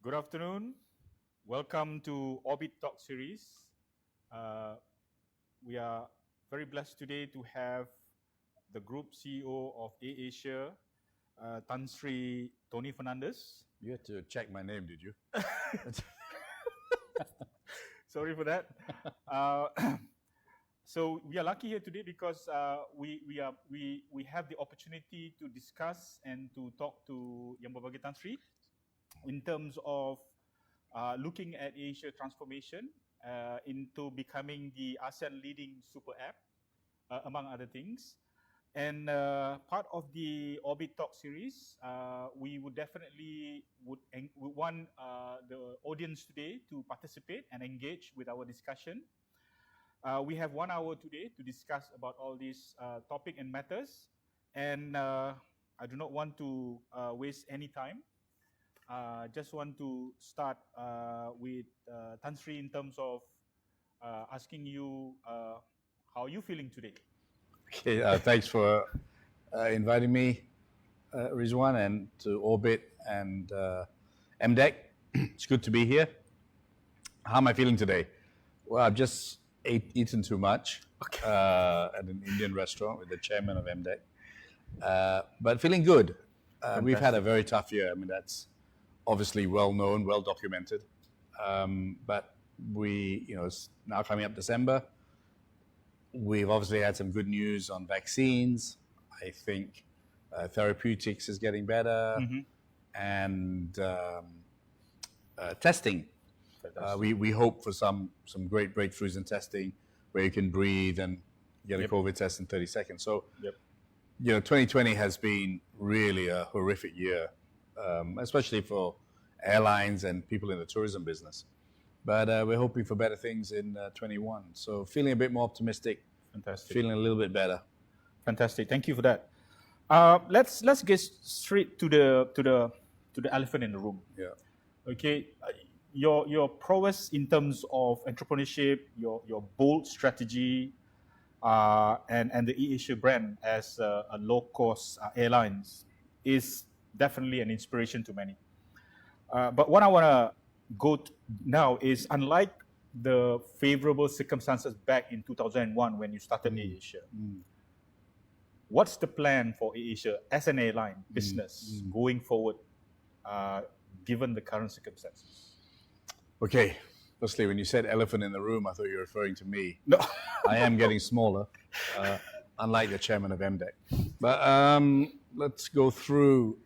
Good afternoon. Welcome to Orbit Talk series. We are very blessed today to have the Group CEO of AirAsia, Tan Sri Tony Fernandes. You had to check my name, did you? Sorry for that. So we are lucky here today because we have the opportunity to discuss and to talk to Yang Berbagai Tan Sri in terms of looking at Asia transformation into becoming the ASEAN leading super app, among other things. And part of the Orbit Talk series, we would definitely want the audience today to participate and engage with our discussion. We have 1 hour today to discuss about all these topic and matters, and I do not want to waste any time. Just want to start with Tan Sri in terms of asking you how are you feeling today? Okay, thanks for inviting me, Rizwan, and to Orbit and MDEC. It's good to be here. How am I feeling today? Well, I've just eaten too much at an Indian restaurant with the chairman of MDEC, but feeling good. We've had a very tough year. I mean, that's obviously well known, well documented. But it's now coming up December. We've obviously had some good news on vaccines. I think therapeutics is getting better, and testing. We hope for some great breakthroughs in testing, where you can breathe and get a COVID test in 30 seconds. So, 2020 has been really a horrific year, especially for airlines and people in the tourism business. But we're hoping for better things in 21. So feeling a bit more optimistic. Fantastic. Feeling a little bit better. Fantastic. Thank you for that. Let's get straight to the elephant in the room. Yeah. Okay. Your prowess in terms of entrepreneurship, your bold strategy, and the AirAsia brand as a low-cost airlines is definitely an inspiration to many. But what I want to go to now is, unlike the favorable circumstances back in 2001 when you started AirAsia, what's the plan for AirAsia as an airline business going forward, given the current circumstances? Okay. Firstly, when you said elephant in the room, I thought you were referring to me. No. I am getting smaller, unlike the chairman of MDEC. But let's go through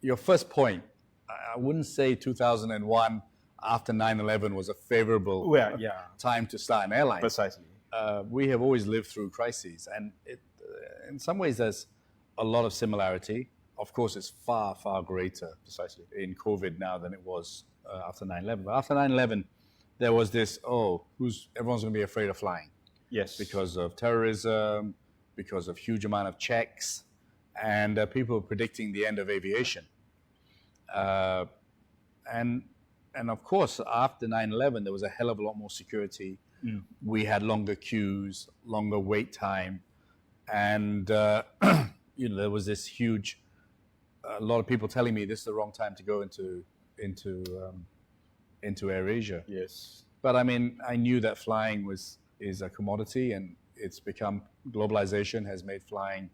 your first point. I wouldn't say 2001 after 9/11 was a favorable time to start an airline. Precisely. We have always lived through crises, and in some ways there's a lot of similarity. Of course, it's far, far greater precisely in COVID now than it was after 9/11. But after 9/11, there was this, everyone's going to be afraid of flying. Yes. Because of terrorism, because of huge amount of checks, and people predicting the end of aviation. And of course, after 9/11, there was a hell of a lot more security. We had longer queues, longer wait time, and there was this huge. A lot of people telling me this is the wrong time to go into AirAsia. Yes. But I mean, I knew that flying is a commodity, and it's become globalization has made flying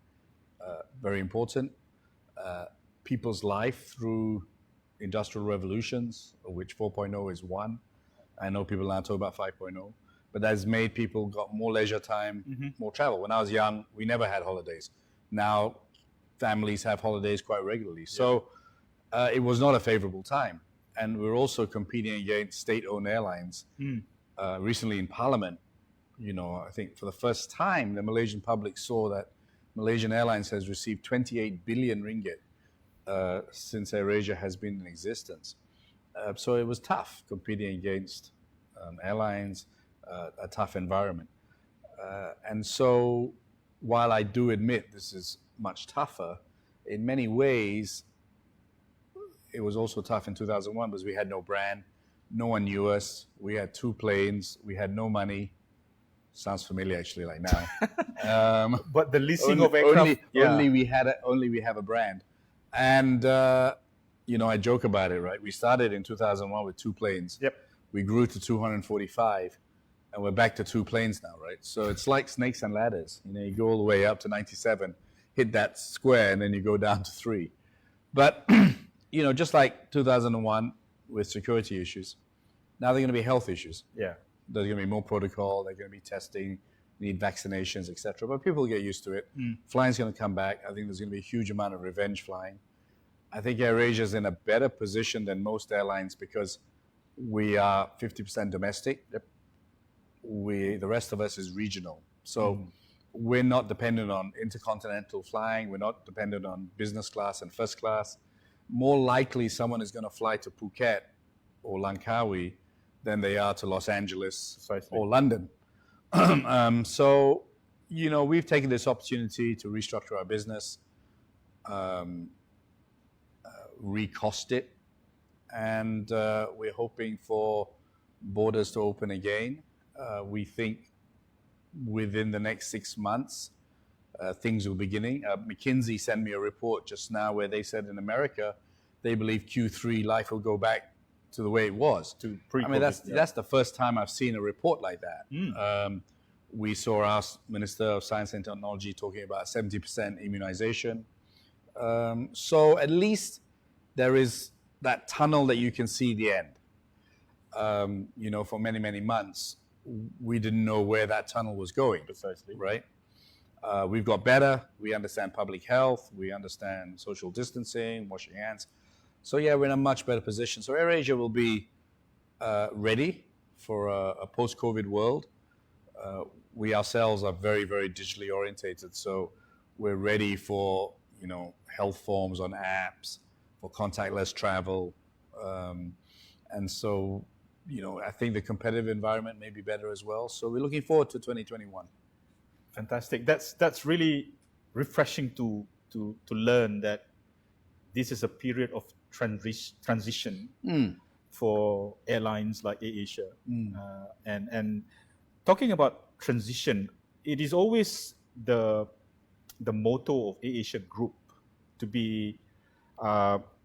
very important. People's life through industrial revolutions, of which 4.0 is one. I know people now talk about 5.0, but that has made people got more leisure time, more travel. When I was young, we never had holidays. Now, families have holidays quite regularly. So it was not a favorable time. And we're also competing against state-owned airlines. Recently in Parliament, I think for the first time, the Malaysian public saw that Malaysian Airlines has received 28 billion ringgit since AirAsia has been in existence. So it was tough competing against airlines, a tough environment. And so while I do admit this is much tougher, in many ways, it was also tough in 2001 because we had no brand, no one knew us, we had 2 planes, we had no money. Sounds familiar actually, like now. But the leasing of aircraft, only we have a brand, and I joke about it, right? We started in 2001 with 2 planes. Yep. We grew to 245, and we're back to 2 planes now, right? So it's like snakes and ladders. You go all the way up to 97, hit that square, and then you go down to 3. But, just like 2001 with security issues, now they're going to be health issues. Yeah. There's going to be more protocol. They're going to be testing, need vaccinations, etc. But people get used to it. Flying's going to come back. I think there's going to be a huge amount of revenge flying. I think AirAsia is in a better position than most airlines because we are 50% domestic. Yep. The rest of us is regional. So we're not dependent on intercontinental flying. We're not dependent on business class and first class. More likely someone is going to fly to Phuket or Langkawi than they are to Los Angeles Precisely. or London. So, we've taken this opportunity to restructure our business, recost it, and we're hoping for borders to open again. We think within the next 6 months, things will be beginning. McKinsey sent me a report just now where they said in America, they believe Q3 life will go back to the way it was. To pre-COVID. That's the first time I've seen a report like that. We saw our Minister of Science and Technology talking about 70% immunization. So at least there is that tunnel that you can see the end. For many, many months, we didn't know where that tunnel was going. Precisely. Right? We've got better. We understand public health. We understand social distancing, washing hands. So yeah, we're in a much better position. So AirAsia will be ready for a post-COVID world. We ourselves are very, very digitally orientated. So we're ready for, health forms on apps, for contactless travel. And so, I think the competitive environment may be better as well. So we're looking forward to 2021. Fantastic. That's really refreshing to learn that this is a period of transition for airlines like AirAsia. And talking about transition, it is always the motto of AirAsia Group to be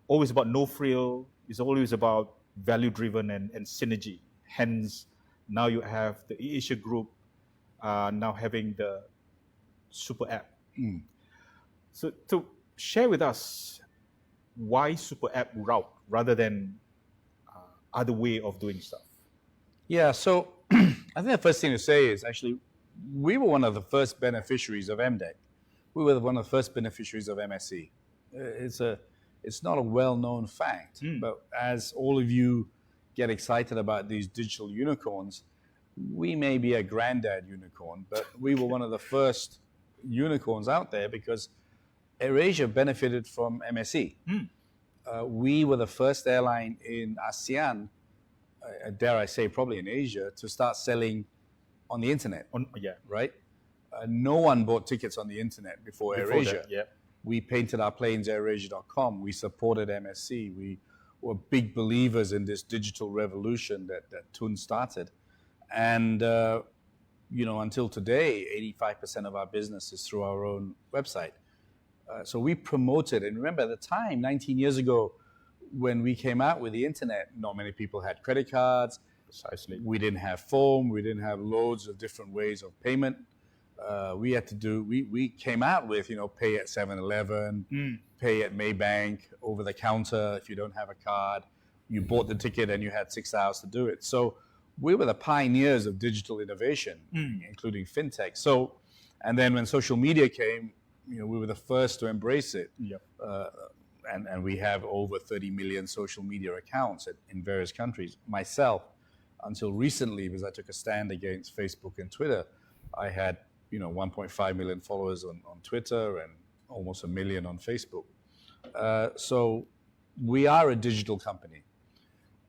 always about no frill. It's always about value driven and synergy. Hence, now you have the AirAsia Group now having the Super App. So to share with us why Super App route rather than other way of doing stuff. Yeah, so I think the first thing to say is actually we were one of the first beneficiaries of MDEC. We were one of the first beneficiaries of MSE. It's not a well-known fact, but as all of you get excited about these digital unicorns, we may be a granddad unicorn, but we were one of the first unicorns out there because AirAsia benefited from MSE. We were the first airline in ASEAN, dare I say probably in Asia, to start selling on the internet. Right? No one bought tickets on the internet before AirAsia. We painted our planes AirAsia.com. We supported MSC. We were big believers in this digital revolution that Tun started. And, until today, 85% of our business is through our own website. So we promoted, and remember at the time, 19 years ago, when we came out with the internet, not many people had credit cards. Precisely. We didn't have phone. We didn't have loads of different ways of payment. We came out with, pay at 7-Eleven, pay at Maybank, over the counter if you don't have a card. You bought the ticket and you had 6 hours to do it. So we were the pioneers of digital innovation, including fintech. So, and then when social media came, we were the first to embrace it. And we have over 30 million social media accounts in various countries. Myself, until recently, because I took a stand against Facebook and Twitter, I had 1.5 million followers on Twitter and almost 1 million on Facebook. So we are a digital company.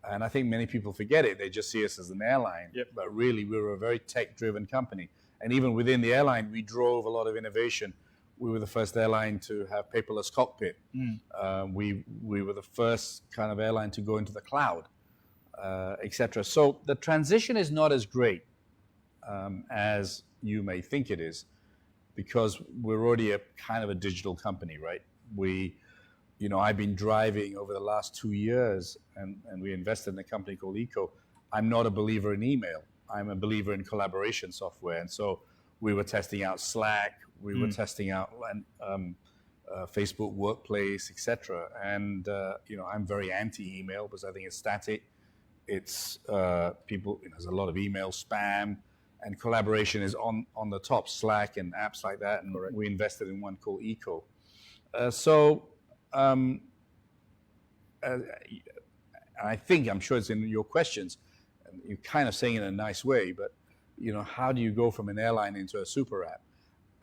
And I think many people forget it. They just see us as an airline. But really, we're a very tech-driven company. And even within the airline, we drove a lot of innovation. We were the first airline to have paperless cockpit. We were the first kind of airline to go into the cloud, etc. So the transition is not as great as you may think it is, because we're already a kind of a digital company, right? I've been driving over the last 2 years, and we invested in a company called Eco. I'm not a believer in email. I'm a believer in collaboration software. And so we were testing out Slack, we were testing out Facebook Workplace, etc. And I'm very anti-email because I think it's static. It's people. There's a lot of email spam, and collaboration is on the top. Slack and apps like that. And we invested in one called Eco. I'm sure it's in your questions. And you're kind of saying it in a nice way, but how do you go from an airline into a super app?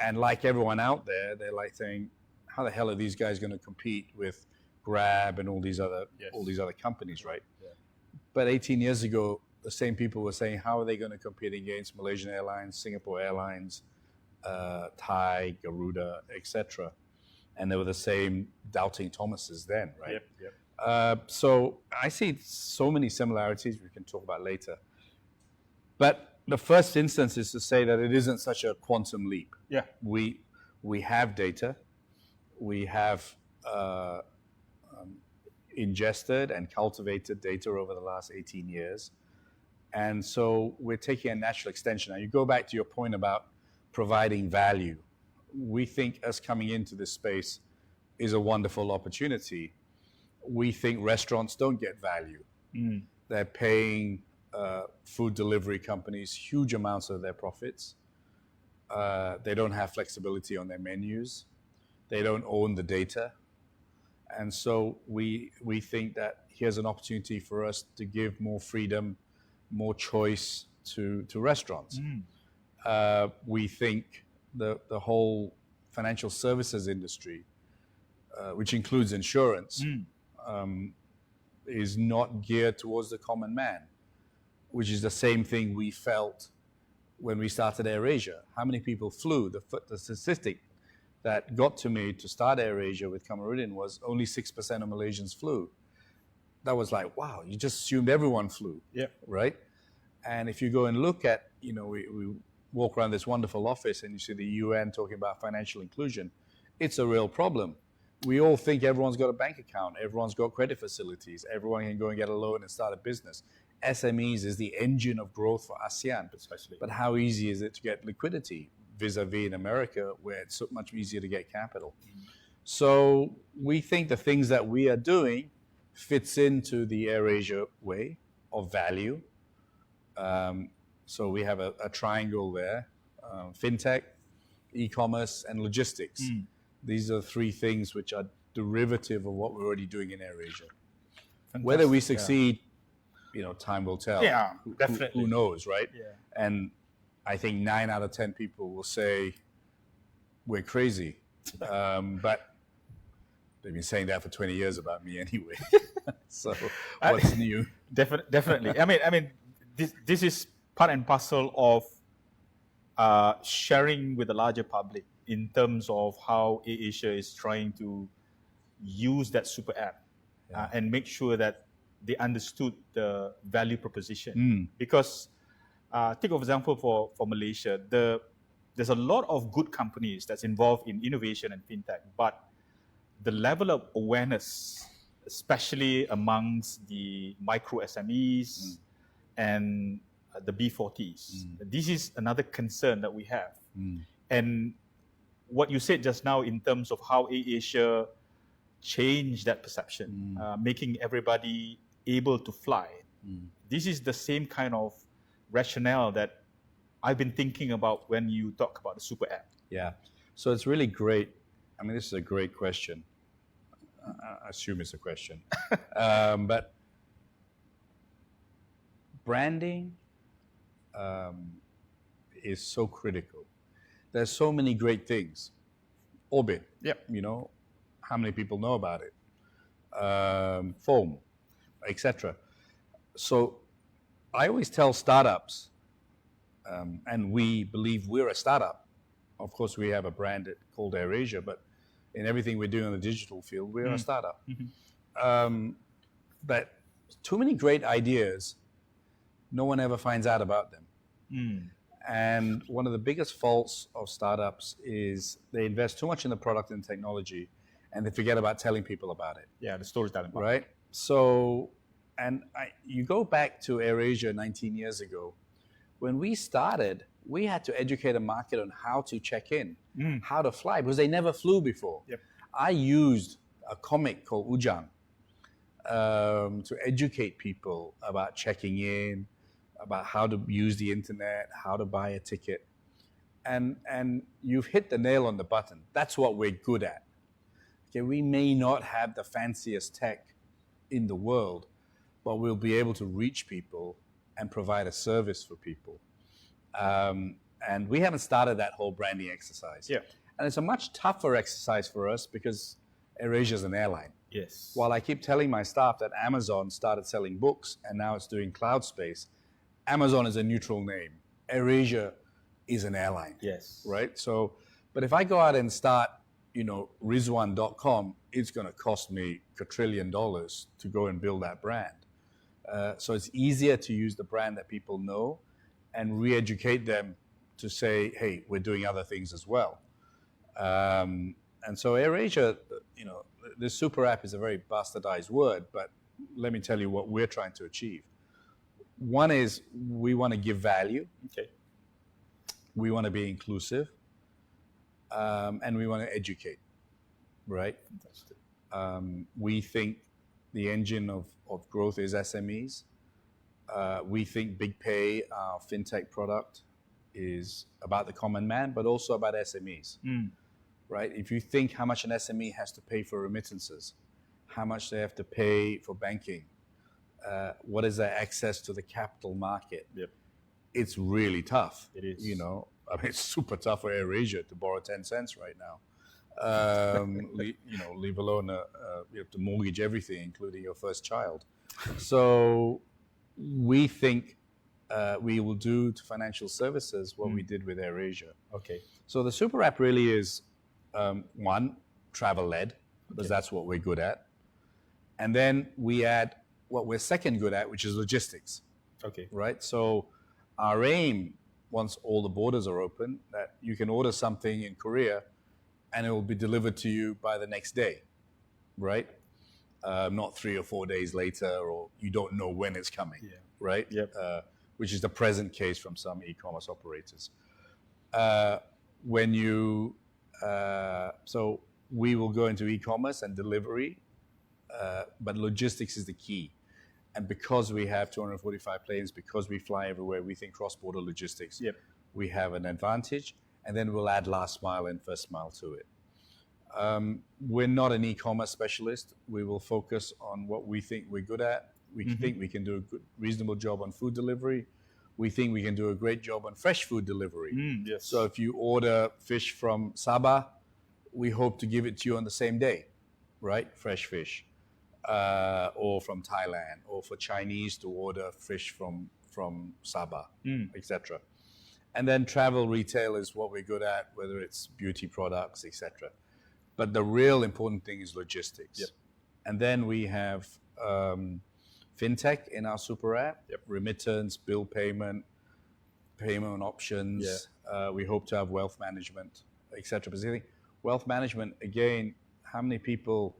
And like everyone out there, they're like saying, how the hell are these guys going to compete with Grab and all these other companies, right? Yeah. But 18 years ago, the same people were saying, how are they going to compete against Malaysian Airlines, Singapore Airlines, Thai, Garuda, etc.? And they were the same doubting Thomases then, right? Yep. So I see so many similarities we can talk about later. But the first instance is to say that it isn't such a quantum leap. Yeah. We have data. We have ingested and cultivated data over the last 18 years. And so we're taking a natural extension. Now, you go back to your point about providing value. We think us coming into this space is a wonderful opportunity. We think restaurants don't get value. They're paying food delivery companies huge amounts of their profits. They don't have flexibility on their menus. They don't own the data. And so we think that here's an opportunity for us to give more freedom, more choice to restaurants. We think the whole financial services industry, which includes insurance, is not geared towards the common man, which is the same thing we felt when we started AirAsia. How many people flew? The statistic that got to me to start AirAsia with Kamarudin was only 6% of Malaysians flew. That was like, wow, you just assumed everyone flew, right? And if you go and look at, we walk around this wonderful office and you see the UN talking about financial inclusion, it's a real problem. We all think everyone's got a bank account, everyone's got credit facilities, everyone can go and get a loan and start a business. SMEs is the engine of growth for ASEAN. Precisely. But how easy is it to get liquidity vis-a-vis in America, where it's so much easier to get capital? So we think the things that we are doing fits into the AirAsia way of value. So we have a triangle there, fintech, e-commerce, and logistics. These are three things which are derivative of what we're already doing in AirAsia. Whether we succeed, time will tell. Yeah, definitely. Who knows, right? Yeah. And I think 9 out of 10 people will say we're crazy. But they've been saying that for 20 years about me anyway. So what's new? Definitely. I mean, this is part and parcel of sharing with the larger public in terms of how AirAsia is trying to use that super app and make sure that they understood the value proposition. Because take for example for Malaysia, there's a lot of good companies that's involved in innovation and fintech, but the level of awareness, especially amongst the micro SMEs and the B40s, this is another concern that we have. And what you said just now in terms of how AirAsia changed that perception, making everybody able to fly, this is the same kind of rationale that I've been thinking about when you talk about the super app. Yeah, so it's really great. I mean, this is a great question. I assume it's a question. But branding is so critical. There's so many great things. Orbit, how many people know about it? Foam, etc. So I always tell startups, and we believe we're a startup. Of course, we have a brand called AirAsia, but in everything we're doing in the digital field, we're a startup. But too many great ideas, no one ever finds out about them. And one of the biggest faults of startups is they invest too much in the product and technology, and they forget about telling people about it. Yeah, the storytelling part. Right? So, you go back to AirAsia 19 years ago. When we started, we had to educate a market on how to check in, how to fly, because they never flew before. Yep. I used a comic called Ujang to educate people about checking in, about how to use the internet, how to buy a ticket. And you've hit the nail on the button. That's what we're good at. Okay, we may not have the fanciest tech in the world, but we'll be able to reach people and provide a service for people. And we haven't started that whole branding exercise. Yeah. And it's a much tougher exercise for us because AirAsia is an airline. Yes. While I keep telling my staff that Amazon started selling books and now it's doing cloud space, Amazon is a neutral name. AirAsia is an airline. Yes. Right? So, but if I go out and start, Rizwan.com, it's going to cost me $1 trillion to go and build that brand. So it's easier to use the brand that people know and re-educate them to say, hey, we're doing other things as well. And so AirAsia, this super app is a very bastardized word, but let me tell you what we're trying to achieve. One is we want to give value. Okay. We want to be inclusive. And we want to educate, right? Fantastic. We think the engine of growth is SMEs. We think Big Pay, our fintech product, is about the common man, but also about SMEs, right? If you think how much an SME has to pay for remittances, how much they have to pay for banking, what is their access to the capital market? Yep. It's really tough. It is. It's super tough for AirAsia to borrow 10 cents right now. Leave alone you have to mortgage everything, including your first child. So we think we will do to financial services what we did with AirAsia. Okay. So the super app really is one, travel-led, because that's what we're good at. And then we add what we're second good at, which is logistics. Okay. Right? So our aim, once all the borders are open, that you can order something in Korea and it will be delivered to you by the next day, right? Not 3 or 4 days later, or you don't know when it's coming, right? Yep. Which is the present case from some e-commerce operators. So we will go into e-commerce and delivery, but logistics is the key. And because we have 245 planes, because we fly everywhere, we think cross-border logistics, we have an advantage. And then we'll add last mile and first mile to it. We're not an e-commerce specialist. We will focus on what we think we're good at. We think we can do a good, reasonable job on food delivery. We think we can do a great job on fresh food delivery. Yes. So if you order fish from Sabah, we hope to give it to you on the same day, right? Fresh fish. Or from Thailand, or for Chinese to order fish from Sabah, etc. And then travel retail is what we're good at, whether it's beauty products, etc. But the real important thing is logistics. Yep. And then we have fintech in our super app, remittance, bill payment options. We hope to have wealth management, etc. But I think wealth management, again, how many people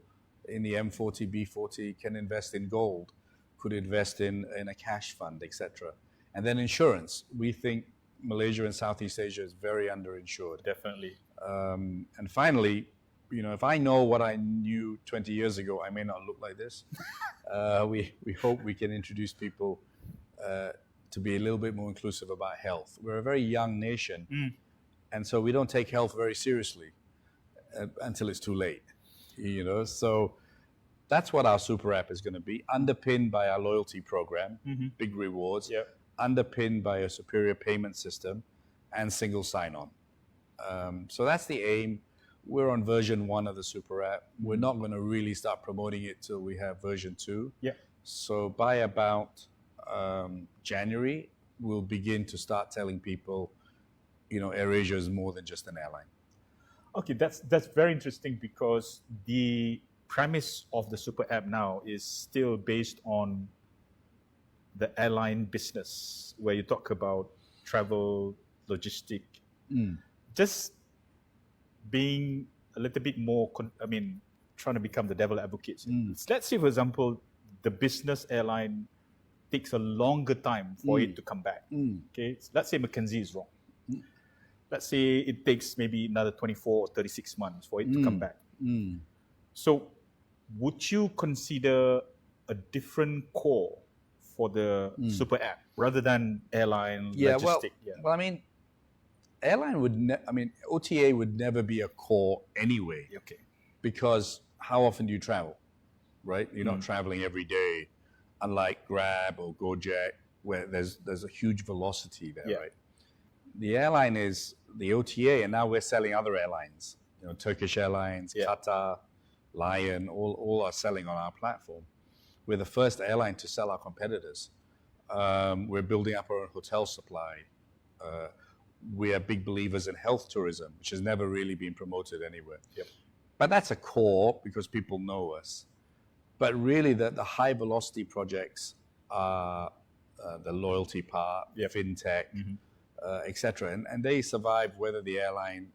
in the M40, B40 can invest in gold, could invest in a cash fund, etc. And then insurance. We think Malaysia and Southeast Asia is very underinsured. Definitely. And finally, if I know what I knew 20 years ago, I may not look like this. We hope we can introduce people to be a little bit more inclusive about health. We're a very young nation, and so we don't take health very seriously until it's too late. So that's what our super app is going to be, underpinned by our loyalty program, big rewards, underpinned by a superior payment system and single sign-on. So that's the aim. We're on version 1 of the super app. We're not going to really start promoting it till we have version 2. So by about January, we'll begin to start telling people, AirAsia is more than just an airline. Okay, that's very interesting, because the premise of the super app now is still based on the airline business, where you talk about travel, logistic, just being a little bit more, trying to become the devil advocates. Let's say, for example, the business airline takes a longer time for it to come back. Okay, let's say McKinsey is wrong. Let's say it takes maybe another 24 or 36 months for it to come back. So would you consider a different core for the super app rather than airline logistic? Well, I mean, airline OTA would never be a core anyway. Okay. Because how often do you travel, right? You're not traveling every day, unlike Grab or Gojek, where there's a huge velocity there, right? The airline is the OTA, and now we're selling other airlines. You know, Turkish Airlines, Qatar, Lion, all are selling on our platform. We're the first airline to sell our competitors. We're building up our own hotel supply. We are big believers in health tourism, which has never really been promoted anywhere. But that's a core because people know us. But really, the high velocity projects are the loyalty part, fintech, etc. And they survive whether the airline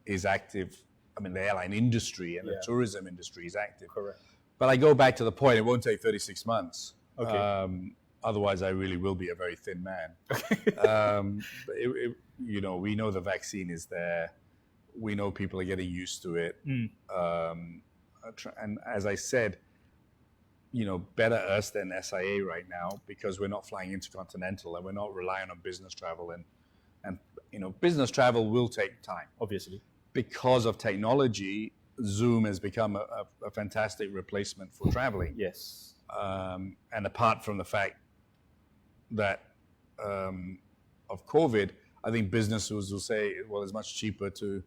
is active. I mean, the airline industry and the tourism industry is active. Correct. But I go back to the point, it won't take 36 months. Okay. Otherwise, I really will be a very thin man. You know, we know the vaccine is there. We know people are getting used to it. And as I said, you know, better us than SIA right now because we're not flying intercontinental and we're not relying on business travel. And you know, business travel will take time. Obviously. Because of technology, Zoom has become a fantastic replacement for traveling. Yes. And apart from the fact that of COVID, I think businesses will say, well, it's much cheaper to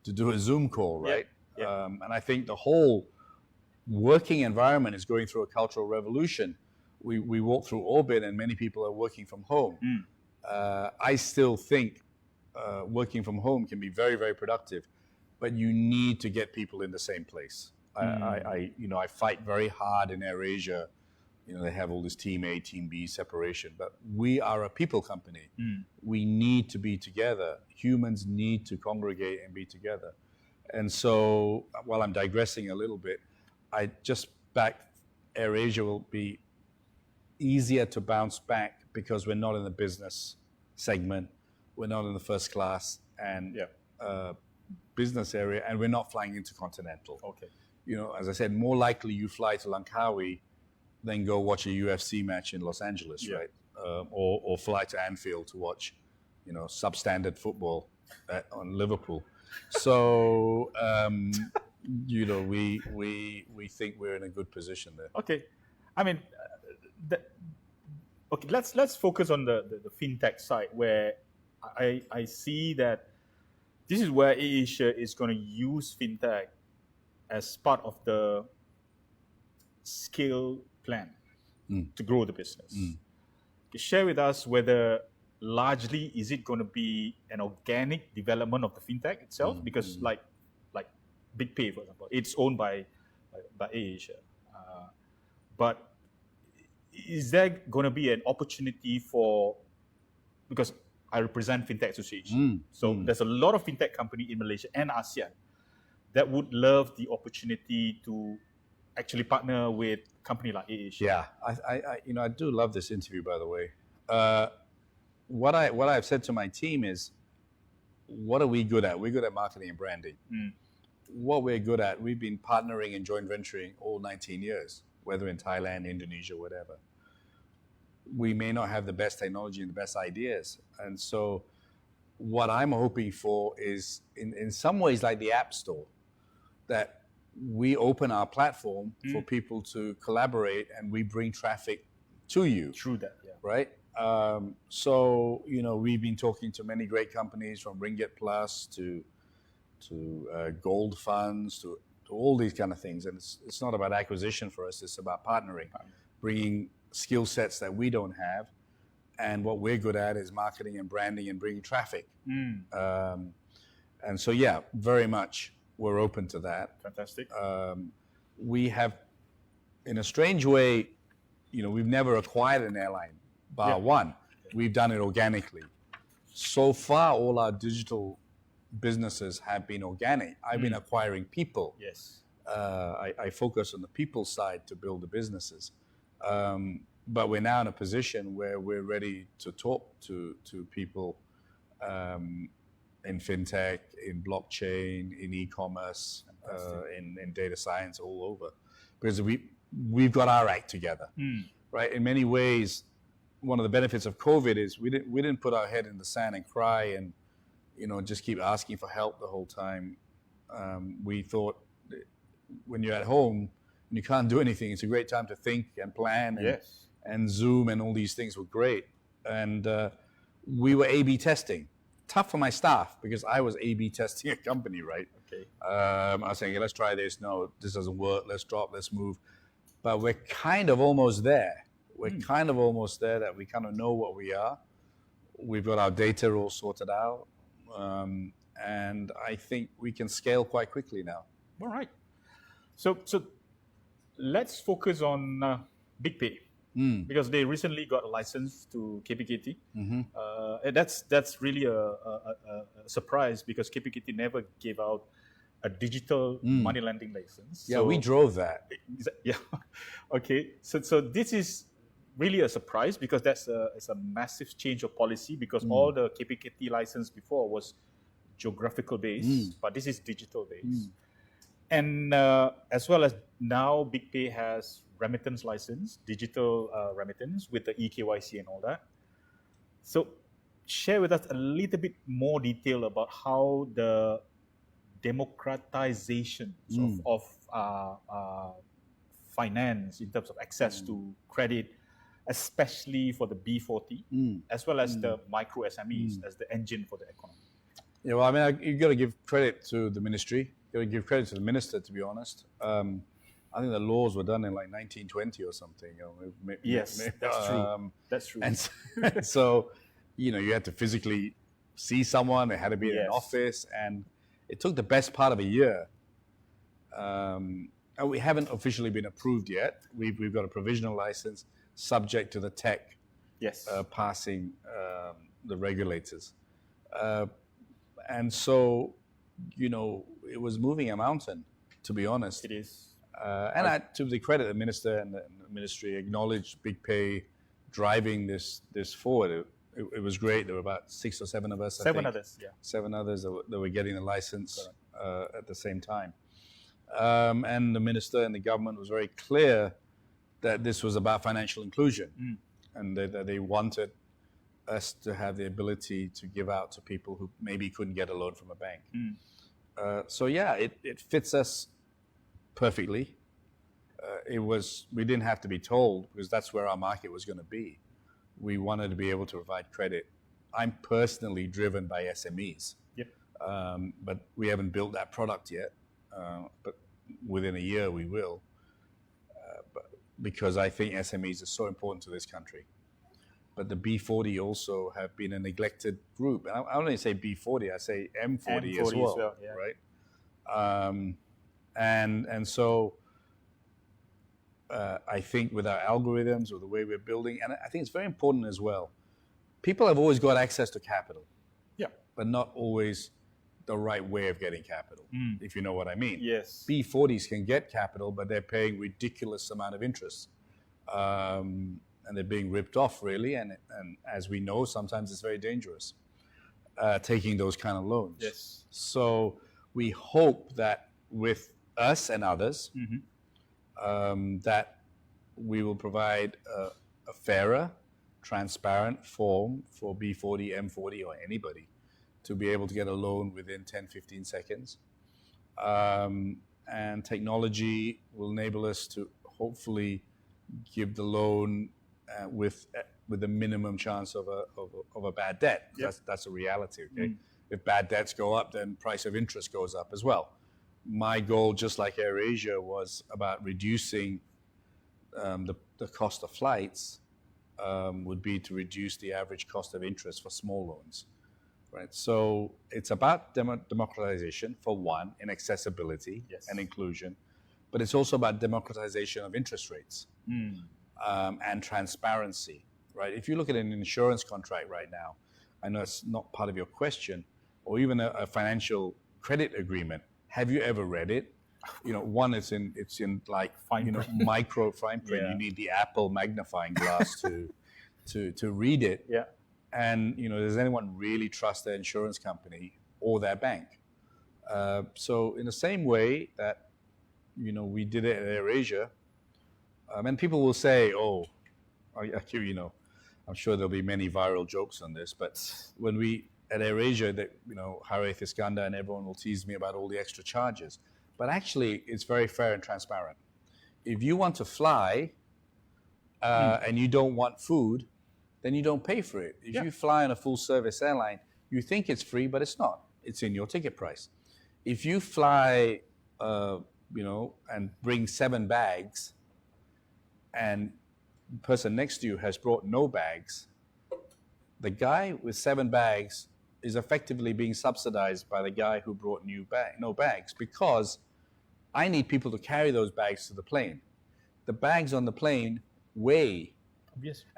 do a Zoom call, right? And I think the whole working environment is going through a cultural revolution. We walk through Orbit and many people are working from home. I still think working from home can be very, very productive, but you need to get people in the same place. I fight very hard in AirAsia. You know, they have all this team A, team B separation, but we are a people company. We need to be together. Humans need to congregate and be together. And so, while I'm digressing a little bit, I just back AirAsia will be easier to bounce back because we're not in the business segment, we're not in the first class and business area, and we're not flying intercontinental. Okay. You know, as I said, more likely you fly to Langkawi than go watch a UFC match in Los Angeles, right? Or fly to Anfield to watch, you know, substandard football on Liverpool. So, you know, we think we're in a good position there. Okay. I mean, let's focus on the fintech side where I see that this is where AirAsia is going to use fintech as part of the scale plan to grow the business. Share with us whether largely is it going to be an organic development of the fintech itself, because like BigPay, for example, it's owned by AirAsia, but is there going to be an opportunity for, because I represent Fintech Association, so there's a lot of fintech company in Malaysia and ASEAN that would love the opportunity to actually partner with a company like AirAsia. Yeah, I do love this interview, by the way. What I've said to my team is, what are we good at? We're good at marketing and branding. What we're good at, we've been partnering and joint venturing all 19 years, whether in Thailand, Indonesia, whatever. We may not have the best technology and the best ideas. And so what I'm hoping for is, in some ways like the App Store, that we open our platform for people to collaborate and we bring traffic to you. Through that, right? So, you know, we've been talking to many great companies from Ringgit Plus to gold funds to all these kind of things. And it's not about acquisition for us, it's about partnering, bringing skill sets that we don't have. And what we're good at is marketing and branding and bringing traffic. And so, yeah, very much we're open to that. Fantastic. We have, in a strange way, you know, we've never acquired an airline, bar one. We've done it organically. So far, all our digital businesses have been organic. I've been acquiring people. Yes. I focus on the people side to build the businesses. But we're now in a position where we're ready to talk to people in fintech, in blockchain, in e-commerce, in data science, all over, because we've got our act together, right? In many ways, one of the benefits of COVID is we didn't put our head in the sand and cry and just keep asking for help the whole time. We thought when you're at home and you can't do anything, it's a great time to think and plan. And Zoom and all these things were great. And we were A/B testing. Tough for my staff because I was A/B testing a company, right? Okay. I was saying, let's try this. No, this doesn't work. Let's drop, let's move. But we're kind of almost there. We're kind of almost there that we kind of know what we are. We've got our data all sorted out. And I think we can scale quite quickly now. All right. So let's focus on BigPay. Because they recently got a license to KPKT. And that's really a surprise because KPKT never gave out a digital money lending license. Yeah, so we drove that. Yeah. Okay. So this is really a surprise because it's a massive change of policy because all the KPKT license before was geographical based, but this is digital based. And as well as now BigPay has remittance license, digital remittance with the eKYC and all that. So share with us a little bit more detail about how the democratization of finance in terms of access to credit, especially for the B40, as well as the micro SMEs as the engine for the economy. Yeah, well, I mean, you've got to give credit to the ministry. You've got to give credit to the minister, to be honest. I think the laws were done in like 1920 or something. Yes, that's true. That's true. And so, you had to physically see someone. It had to be in an office, and it took the best part of a year. And we haven't officially been approved yet. We've got a provisional license subject to the tech passing the regulators. And so, it was moving a mountain, to be honest. It is. And to the credit, the minister and the ministry acknowledged BigPay driving this forward. It was great. There were about 6 or 7 of us. Seven others, yeah. 7 others that were getting the license at the same time. And the minister and the government was very clear that this was about financial inclusion, and that they wanted us to have the ability to give out to people who maybe couldn't get a loan from a bank. So yeah, it fits us perfectly. We didn't have to be told because that's where our market was going to be. We wanted to be able to provide credit. I'm personally driven by SMEs, but we haven't built that product yet. But within a year we will, because I think SMEs are so important to this country. But the B40 also have been a neglected group. And I don't only say B40, I say M40 as well, right? And so I think with our algorithms or the way we're building, and I think it's very important as well, people have always got access to capital, but not always the right way of getting capital, if you know what I mean. Yes. B40s can get capital, but they're paying ridiculous amount of interest. And they're being ripped off, really. And as we know, sometimes it's very dangerous taking those kind of loans. Yes. So we hope that with us and others, that we will provide a fairer, transparent form for B40, M40, or anybody to be able to get a loan within 10, 15 seconds. And technology will enable us to hopefully give the loan with the minimum chance of a bad debt. That's a reality, okay? If bad debts go up, then price of interest goes up as well. My goal, just like AirAsia, was about reducing the cost of flights, would be to reduce the average cost of interest for small loans, right? So it's about democratization, for one, in accessibility and inclusion, but it's also about democratization of interest rates and transparency, right? If you look at an insurance contract right now, I know it's not part of your question, or even a financial credit agreement, have you ever read it? One, it's in like Fine micro fine print. Yeah. You need the Apple magnifying glass to read it. Yeah. And does anyone really trust their insurance company or their bank? So in the same way that we did it at AirAsia, and people will say, "Oh, I'm sure there'll be many viral jokes on this." But when we at AirAsia, that Harith Iskandar and everyone will tease me about all the extra charges. But actually, it's very fair and transparent. If you want to fly and you don't want food, then you don't pay for it. If you fly on a full-service airline, you think it's free, but it's not. It's in your ticket price. If you fly, and bring 7 bags, and the person next to you has brought no bags, the guy with 7 bags is effectively being subsidized by the guy who brought no bags, because I need people to carry those bags to the plane. The bags on the plane weigh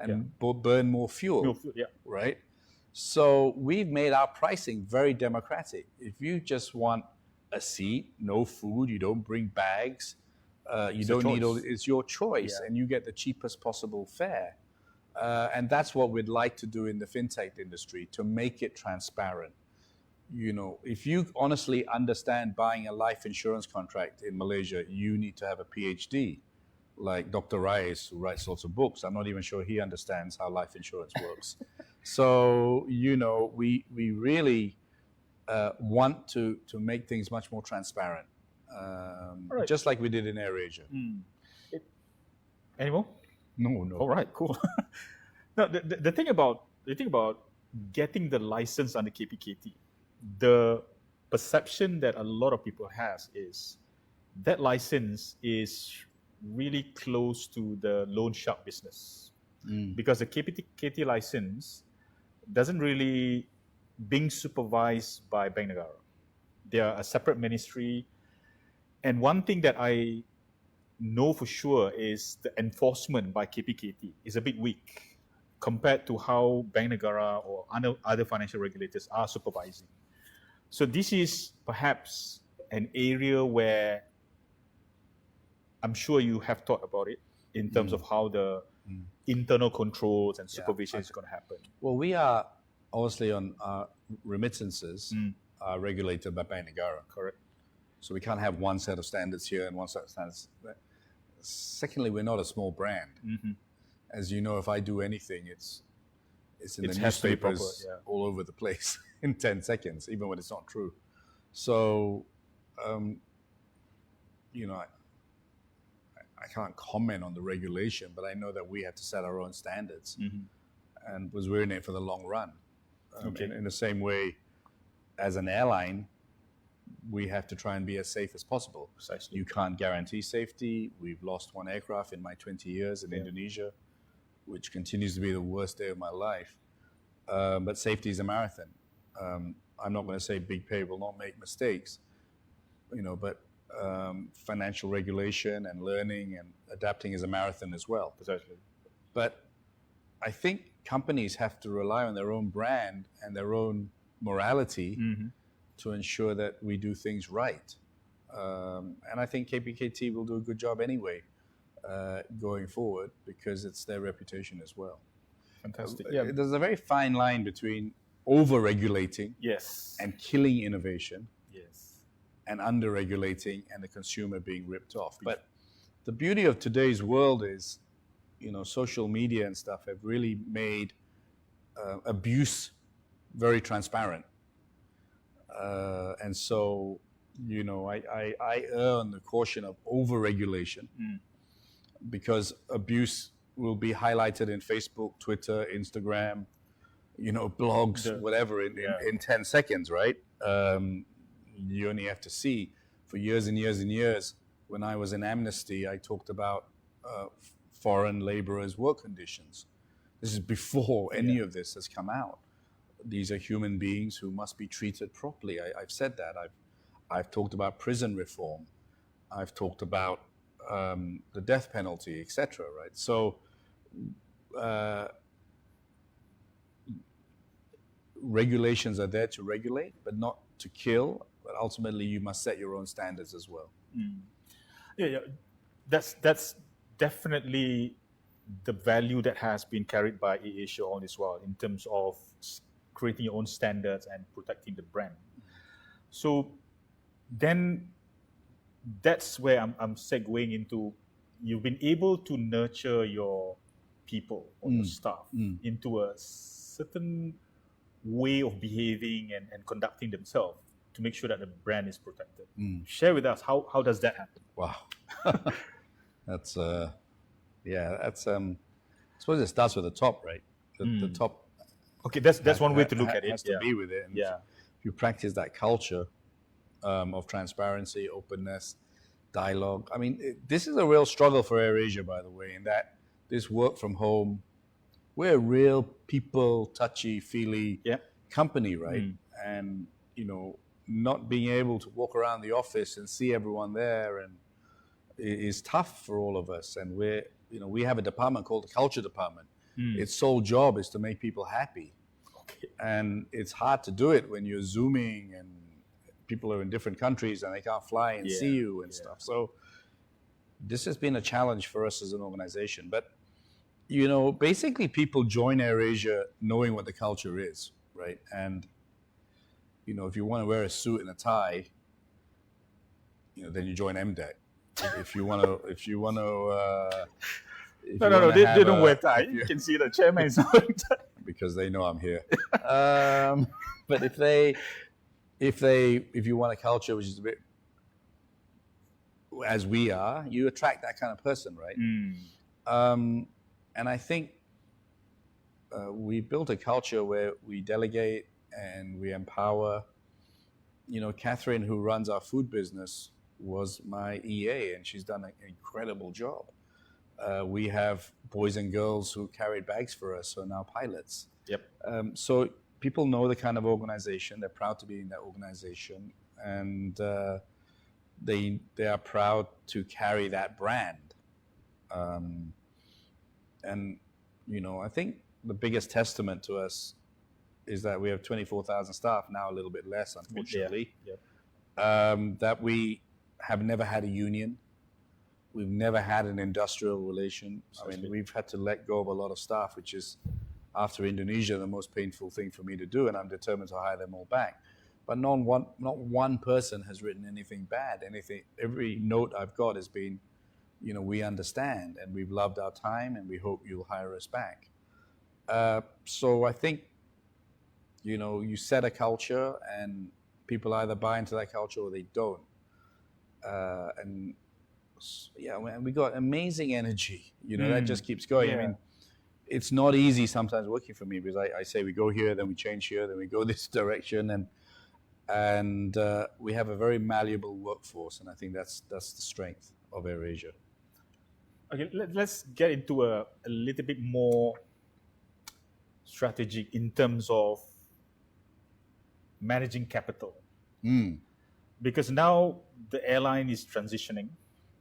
and burn more fuel, right? So we've made our pricing very democratic. If you just want a seat, no food, you don't bring bags, you don't need it's your choice, and you get the cheapest possible fare. And that's what we'd like to do in the fintech industry, to make it transparent. If you honestly understand buying a life insurance contract in Malaysia, you need to have a PhD, like Dr. Rais, who writes lots of books. I'm not even sure he understands how life insurance works. So, we really want to make things much more transparent, just like we did in AirAsia. Any more? No. All right, cool. Now, the thing about getting the license under KPKT, the perception that a lot of people has is that license is really close to the loan shark business, because the KPKT license doesn't really being supervised by Bank Negara. They are a separate ministry, and one thing that I know for sure is the enforcement by KPKT is a bit weak compared to how Bank Negara or other financial regulators are supervising. So this is perhaps an area where I'm sure you have thought about it in terms of how the internal controls and supervision is going to happen. Well, we are obviously on our remittances are regulated by Bank Negara. Correct. So we can't have one set of standards here and one set of standards there. Secondly, we're not a small brand. As you know, if I do anything, it's in the newspapers all over the place in 10 seconds, even when it's not true. So, I can't comment on the regulation, but I know that we have to set our own standards, and because we're in it for the long run. In the same way, as an airline, we have to try and be as safe as possible. Precisely. You can't guarantee safety. We've lost 1 aircraft in my 20 years in Indonesia, which continues to be the worst day of my life. But safety is a marathon. I'm not going to say Big Pay will not make mistakes, but financial regulation and learning and adapting is a marathon as well. Precisely. But I think companies have to rely on their own brand and their own morality to ensure that we do things right. And I think KPKT will do a good job anyway going forward, because it's their reputation as well. Fantastic. There's a very fine line between over-regulating and killing innovation and under-regulating and the consumer being ripped off. But the beauty of today's world is, social media and stuff have really made abuse very transparent. And so, I err on the caution of over-regulation because abuse will be highlighted in Facebook, Twitter, Instagram, blogs, whatever, in 10 seconds, right? You only have to see. For years and years and years, when I was in Amnesty, I talked about foreign laborers' work conditions. This is before any of this has come out. These are human beings who must be treated properly. I've said that. I've talked about prison reform. I've talked about the death penalty, etc. Right? So regulations are there to regulate, but not to kill. But ultimately, you must set your own standards as well. Yeah. That's definitely the value that has been carried by AirAsia all this while in terms of creating your own standards and protecting the brand. So then that's where I'm segueing into, you've been able to nurture your people or your staff into a certain way of behaving and conducting themselves to make sure that the brand is protected. Share with us, how does that happen? Wow. That's I suppose it starts with the top, right? The top. Okay, that's one way to look at it. Has to be with it. And if you practice that culture of transparency, openness, dialogue. I mean, this is a real struggle for AirAsia, by the way, in that this work from home, we're a real people, touchy-feely company, right? And, not being able to walk around the office and see everyone there and is tough for all of us. And we have a department called the culture department. Its sole job is to make people happy. And it's hard to do it when you're Zooming and people are in different countries and they can't fly and see you and stuff. So this has been a challenge for us as an organization. But, basically people join AirAsia knowing what the culture is, right? And, if you want to wear a suit and a tie, then you join MDEC. If you want to, No, they don't wear tie. You can see the chairman is not wearing tie. Because they know I'm here. But if you want a culture which is a bit as we are, you attract that kind of person, right? And I think we built a culture where we delegate and we empower. Catherine, who runs our food business, was my EA, and she's done an incredible job. We have boys and girls who carried bags for us, who are now pilots. So people know the kind of organization. They're proud to be in that organization, and they are proud to carry that brand. And I think the biggest testament to us is that we have 24,000 staff, now a little bit less, unfortunately. That we have never had a union. We've never had an industrial relation. I mean, we've had to let go of a lot of staff, which is, after Indonesia, the most painful thing for me to do, and I'm determined to hire them all back. But not one person has written anything bad. Every note I've got has been, we understand, and we've loved our time, and we hope you'll hire us back. So I think, you set a culture, and people either buy into that culture or they don't. And we got amazing energy. That just keeps going. I mean, it's not easy sometimes working for me, because I say we go here, then we change here, then we go this direction, and we have a very malleable workforce, and I think that's the strength of AirAsia. Okay, let's get into a little bit more strategic in terms of managing capital. Because now the airline is transitioning,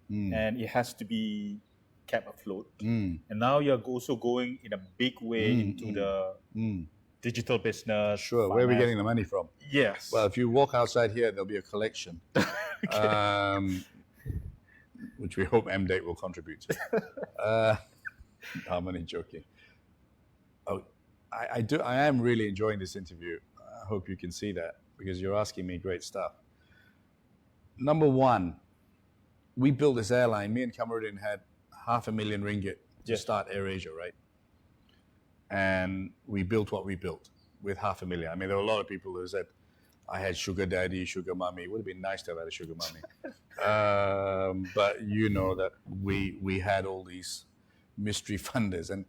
and it has to be kept afloat. And now you're also going in a big way into the digital business. Sure. Where are we getting the money from? Yes. Well, if you walk outside here, there'll be a collection, which we hope MDEC will contribute to. I'm only joking. I am really enjoying this interview. I hope you can see that, because you're asking me great stuff. Number one, we built this airline. Me and Kamarudin had RM500,000 to start AirAsia, right? And we built what we built with RM500,000. I mean, there were a lot of people who said, I had sugar daddy, sugar mommy. It would have been nice to have had a sugar mommy. But that we had all these mystery funders. And,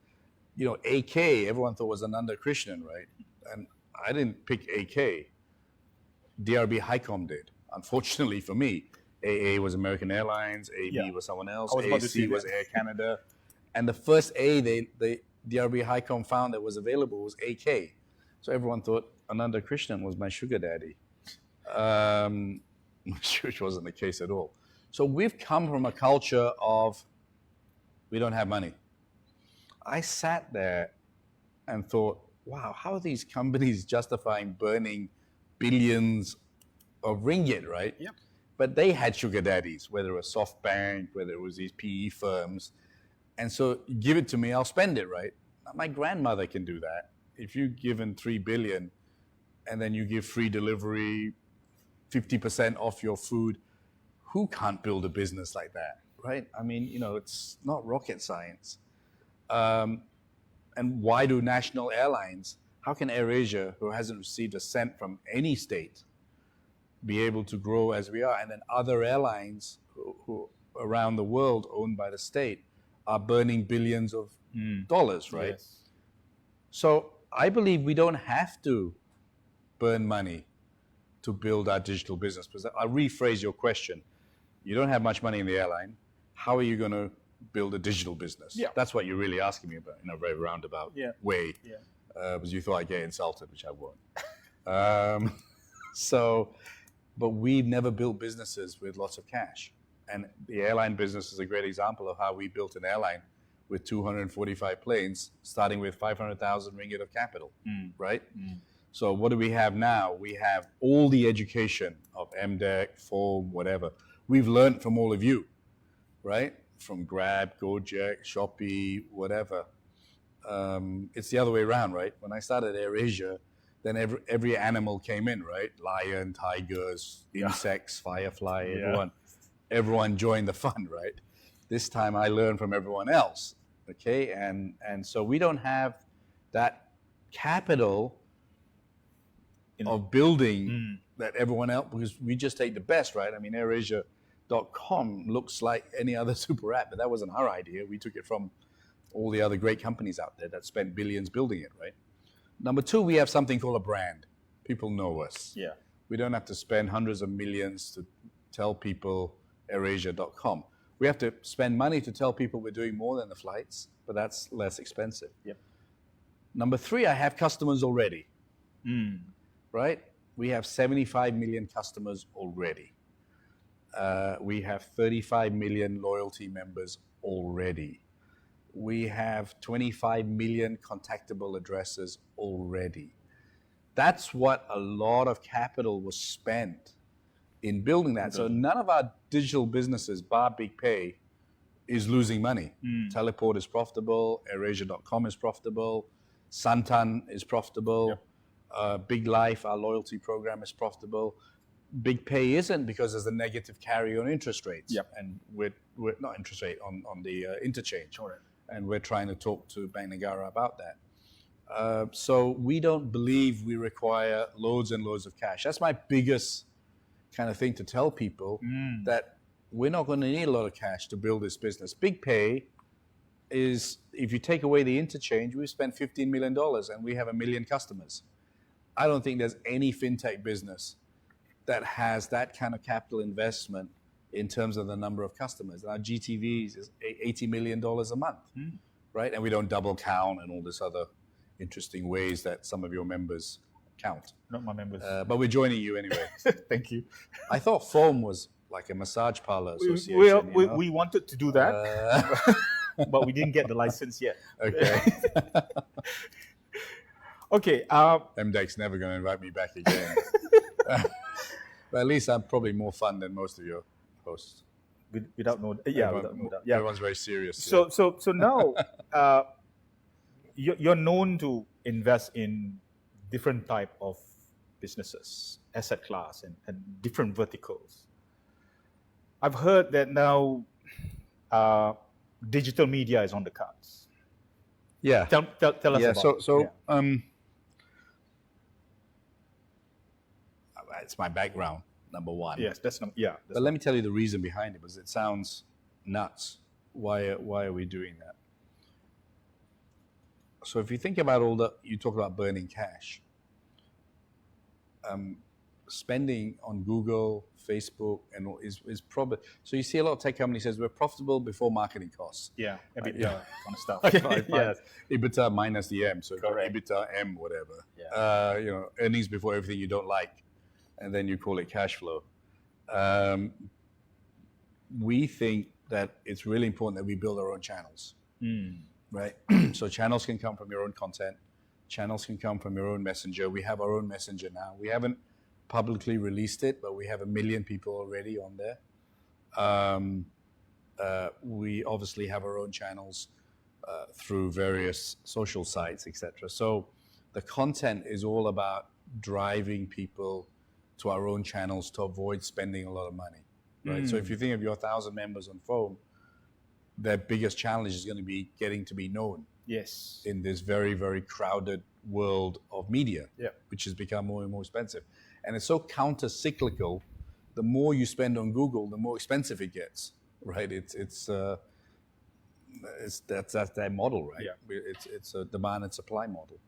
AK, everyone thought was Ananda Krishnan, right? And I didn't pick AK. DRB HICOM did. Unfortunately for me, AA was American Airlines, AB was someone else, AC was Air Canada. And the first A the DRB HICOM found that was available was AK. So everyone thought Ananda Krishnan was my sugar daddy, which wasn't the case at all. So we've come from a culture of, we don't have money. I sat there and thought, wow, how are these companies justifying burning billions of ringgit, right? Yep. But they had sugar daddies, whether it was SoftBank, whether it was these PE firms. And so give it to me, I'll spend it, right? Now, my grandmother can do that. If you've given 3 billion and then you give free delivery, 50% off your food, who can't build a business like that, right? I mean, it's not rocket science. And why do national airlines, how can AirAsia, who hasn't received a cent from any state, be able to grow as we are? And then other airlines who around the world owned by the state are burning billions of dollars, right? Yes. So I believe we don't have to burn money to build our digital business. Because I'll rephrase your question. You don't have much money in the airline. How are you going to build a digital business? Yeah. That's what you're really asking me about in a very roundabout way. Yeah. Because you thought I'd get insulted, which I won't. But we've never built businesses with lots of cash. And the airline business is a great example of how we built an airline with 245 planes, starting with 500,000 ringgit of capital, right? So what do we have now? We have all the education of MDEC, FOAM, whatever. We've learned from all of you, right? From Grab, Gojek, Shopee, whatever. It's the other way around, right? When I started AirAsia, then every animal came in, right? Lion, tigers, insects, firefly, everyone joined the fun, right? This time I learned from everyone else, okay? And so we don't have that capital of building that everyone else, because we just take the best, right? I mean, AirAsia.com looks like any other super app, but that wasn't our idea. We took it from all the other great companies out there that spent billions building it, right? Number two, we have something called a brand. People know us. Yeah. We don't have to spend hundreds of millions to tell people AirAsia.com. We have to spend money to tell people we're doing more than the flights, but that's less expensive. Yep. Number three, I have customers already, right? We have 75 million customers already. We have 35 million loyalty members already. We have 25 million contactable addresses already. That's what a lot of capital was spent in building that. So none of our digital businesses, bar Big Pay, is losing money. Teleport is profitable. AirAsia.com is profitable. Santan is profitable. Big Life, our loyalty program, is profitable. Big Pay isn't because there's a negative carry on interest rates. And we're not interest rate, on the interchange. And we're trying to talk to Bank Negara about that. So we don't believe we require loads and loads of cash. That's my biggest kind of thing to tell people, that we're not going to need a lot of cash to build this business. Big Pay is, if you take away the interchange, we spent $15 million and we have 1 million customers. I don't think there's any fintech business that has that kind of capital investment in terms of the number of customers. Our GTV is $80 million a month, right? And we don't double count and all this other interesting ways that some of your members count. Not my members. But we're joining you anyway. Thank you. I thought FOAM was like a massage parlor association. We wanted to do that, but we didn't get the license yet. Okay. Okay. MDEC's never going to invite me back again. But at least I'm probably more fun than most of your hosts. Without no doubt. Everyone's very serious. So now you're known to invest in different type of businesses, asset class, and different verticals. I've heard that now digital media is on the cards. Yeah. Tell us about it. It's my background, number one. Yes, but let me tell you the reason behind it, because it sounds nuts. Why are we doing that? So if you think about you talk about burning cash. Spending on Google, Facebook, and all is probably, so you see a lot of tech companies says we're profitable before marketing costs. Yeah, EBITDA kind of stuff. Yes. EBITDA minus the M, so EBITDA M whatever. Yeah. Earnings before everything you don't like, and then you call it cash flow. We think that it's really important that we build our own channels, right? So channels can come from your own content. channels can come from your own messenger. We have our own messenger now. We haven't publicly released it, but we have 1 million people already on there. We obviously have our own channels through various social sites, etc. So the content is all about driving people to our own channels to avoid spending a lot of money, right? So if you think of your 1,000 members on phone, their biggest challenge is going to be getting to be known. Yes. In this very, very crowded world of media, Yeah. which has become more and more expensive. And it's so counter-cyclical. The more you spend on Google, the more expensive it gets, right? That's their model, right? Yeah. It's a demand and supply model.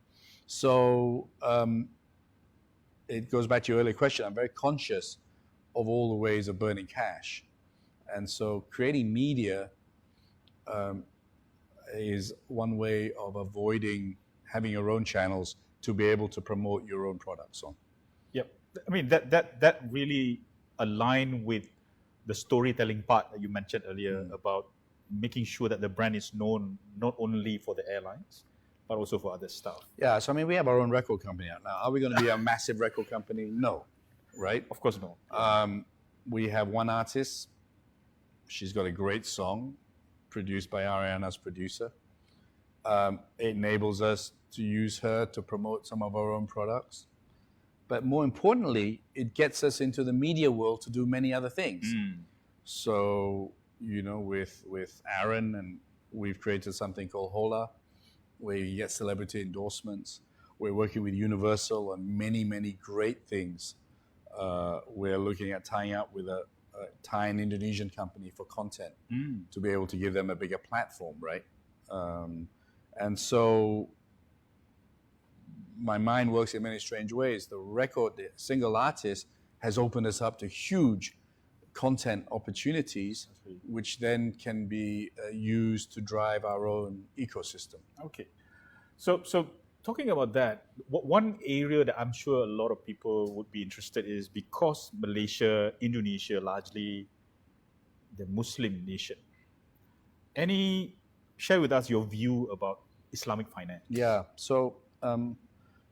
So it goes back to your earlier question. I'm very conscious of all the ways of burning cash. And so creating media is one way of avoiding having your own channels to be able to promote your own products on. Yep. I mean, that really align with the storytelling part that you mentioned earlier about making sure that the brand is known not only for the airlines, but also for other stuff. Yeah, so I mean, we have our own record company out now. Are we going to be a massive record company? No, right? Of course, no. We have one artist. She's got a great song produced by Ariana's producer. It enables us to use her to promote some of our own products. But more importantly, it gets us into the media world to do many other things. So, you know, with Aaron, and we've created something called Hola, where you get celebrity endorsements. We're working with Universal on many, many great things. We're looking at tying up with a Thai and Indonesian company for content to be able to give them a bigger platform, right? And so my mind works in many strange ways. The single artist has opened us up to huge content opportunities, which then can be used to drive our own ecosystem. Okay. So talking about that, one area that I'm sure a lot of people would be interested is because Malaysia, Indonesia, largely the Muslim nation. Share with us your view about Islamic finance? Yeah. So,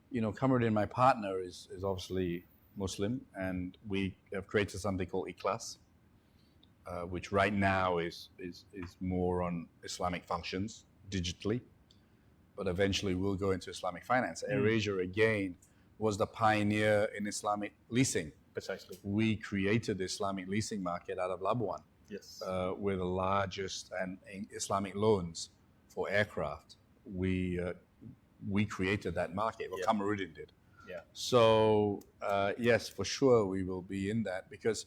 you know, Kamarudin, my partner, is obviously Muslim, and we have created something called Ikhlas, which right now is more on Islamic functions digitally, but eventually we'll go into Islamic finance. AirAsia, again, was the pioneer in Islamic leasing. Precisely. We created the Islamic leasing market out of Labuan. Yes. We're the largest and Islamic loans for aircraft. We created that market, or Kamarudin did. Yeah. So yes, for sure we will be in that, because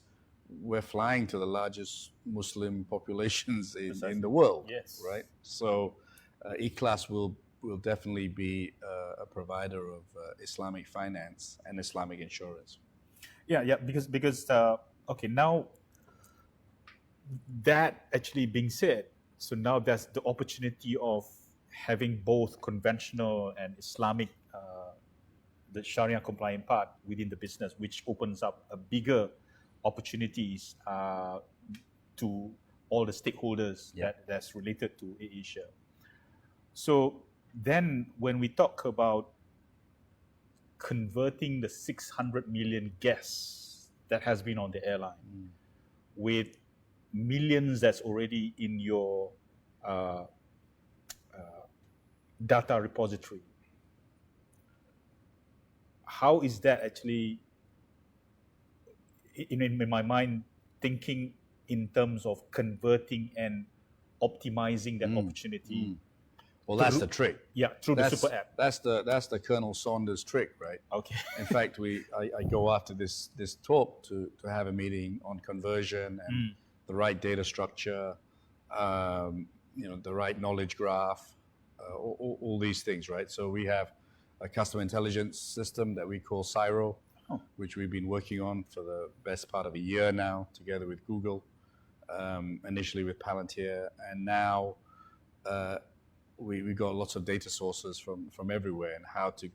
we're flying to the largest Muslim populations in the world. Yes. Right. So Ikhlas will definitely be a provider of Islamic finance and Islamic insurance. Yeah. Because okay, now that actually being said, so now there's the opportunity of having both conventional and Islamic, the Sharia compliant part within the business, which opens up a bigger opportunities to all the stakeholders that's related to AirAsia. So then when we talk about converting the 600 million guests that has been on the airline with millions that's already in your data repository, how is that actually, in my mind, thinking in terms of converting and optimizing that opportunity? Well, that's the trick. Yeah, through the super app. That's the Colonel Saunders trick, right? Okay. In fact, I go after this talk to have a meeting on conversion and the right data structure, you know, the right knowledge graph, all these things, right? So we have a customer intelligence system that we call Cyro, which we've been working on for the best part of a year now, together with Google, initially with Palantir, and now we got lots of data sources from everywhere, and how to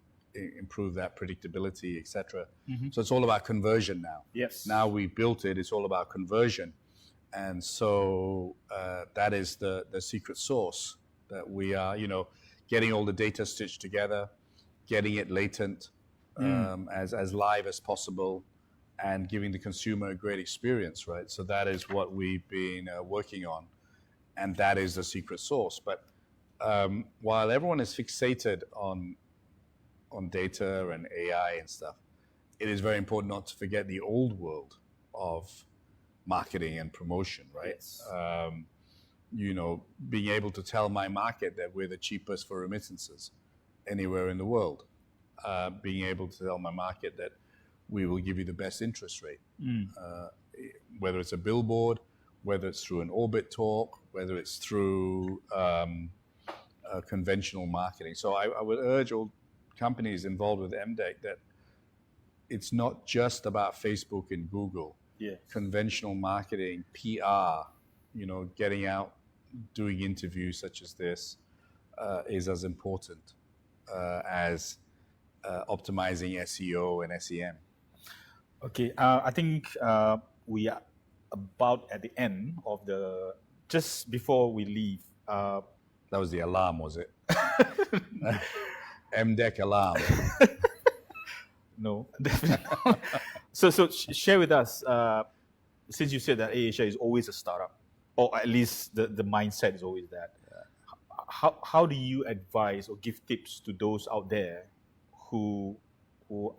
improve that predictability, etc. So it's all about conversion now. Yes. Now we've built it, it's all about conversion. And so that is the secret sauce that we are, you know, getting all the data stitched together, getting it latent, as live as possible, and giving the consumer a great experience, right? So that is what we've been working on, and that is the secret sauce. But while everyone is fixated on data and AI and stuff, it is very important not to forget the old world of marketing and promotion, right? Yes. Being able to tell my market that we're the cheapest for remittances anywhere in the world. Being able to tell my market that we will give you the best interest rate. Whether it's a billboard, whether it's through an orbit talk, whether it's through conventional marketing. So I would urge all companies involved with MDEC that it's not just about Facebook and Google. Yes. Conventional marketing, PR, getting out, doing interviews such as this is as important as optimizing SEO and SEM. Okay, I think we are about at the end of just before we leave. That was the alarm, was it? MDEC alarm. No, definitely not. So share with us, since you said that AirAsia is always a startup, or at least the mindset is always that. How do you advise or give tips to those out there who